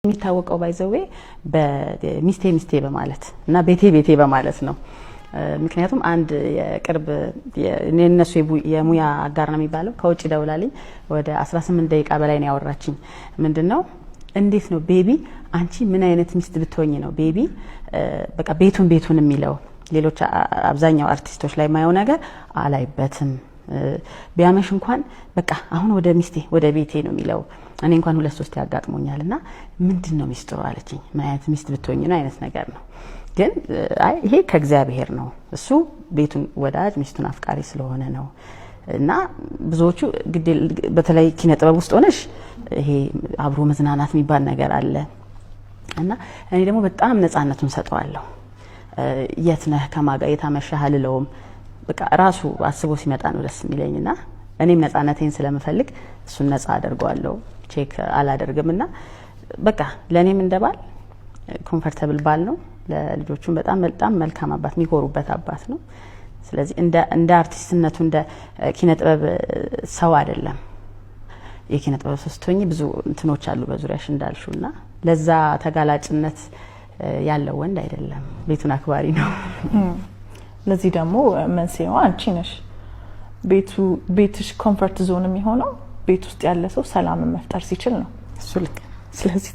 የሚታወቀው ባይዘዌ በሚስቴ በማለት እና ቤቴ በማለት ነው። ምክንያቱም አንድ የቅርብ የነሱ የሙያ አጋር ነው የሚባለው ከውጭ ደውላልኝ ወደ 18 ደቂቃ በላይ ነው ያወራችኝ። ምንድነው እንዴት ነው ቤቢ አንቺ ምን አይነት ሚስት ብትሆኚ ነው ቤቢ በቃ ቤቱን የሚለው ሌሎች አብዛኛው አርቲስቶች ላይ ማየው ነገር አላይበትም። ቢያመሽ እንኳን በቃ አሁን ወደ ሚስቴ ወደ ቤቴ ነው የሚለው። እኔ እንኳን 2-3 ያጋጥሞኛልና ምንድነው ሚስጥሩ አለችኝ። ምን አይነት ሚስት ብትሆኚ ነው አይነት ነገር ነው። ግን አይ ይሄ ከእግዚአብሔር ነው። እሱ ቤቱን ወዳጅ ሚስቱን አፍቃሪ ስለሆነ ነው። እና ብዙዎቹ በተለይ ኪነ ጥበብ ውስጥ ሆነሽ ይሄ አብሮ መዝናናት የሚባል ነገር አለ እና እኔ ደግሞ በጣም ነፃነቱን ሰጠዋለሁ። የት ነህ ከማጋ የታመሻህ አልለውም። በቃ ራሱ አስቦ ሲመጣ ነው ደስ የሚለኝና እኔም ነፃነቴን ስለምፈልግ እሱን ነፃ አደርገዋለሁ። ቼክ አላደርግምና በቃ ለኔም እንደባል ኮምፎርታብል ባል ነው። ለልጆቹም በጣም መልካም አባት የሚኮሩበት አባት ነው። ስለዚህ እንደ አርቲስትነቱ እንደ ኪነ ጥበብ ሰው አይደለም። የኪነ ጥበብ ሶስቶኝ ብዙ እንትኖች አሉ በዙሪያሽ እንዳልሹና ለዛ ተጋላጭነት ያለው ወንድ አይደለም። ቤቱን አክባሪ ነው። ለዚህ ደግሞ መንስኤው አንቺ ነሽ። ቤትሽ ኮምፎርት ዞን የሚሆነው ቤት ውስጥ ያለ ሰው ሰላም መፍጠር ሲችል ነው። እሱ ልክ። ስለዚህ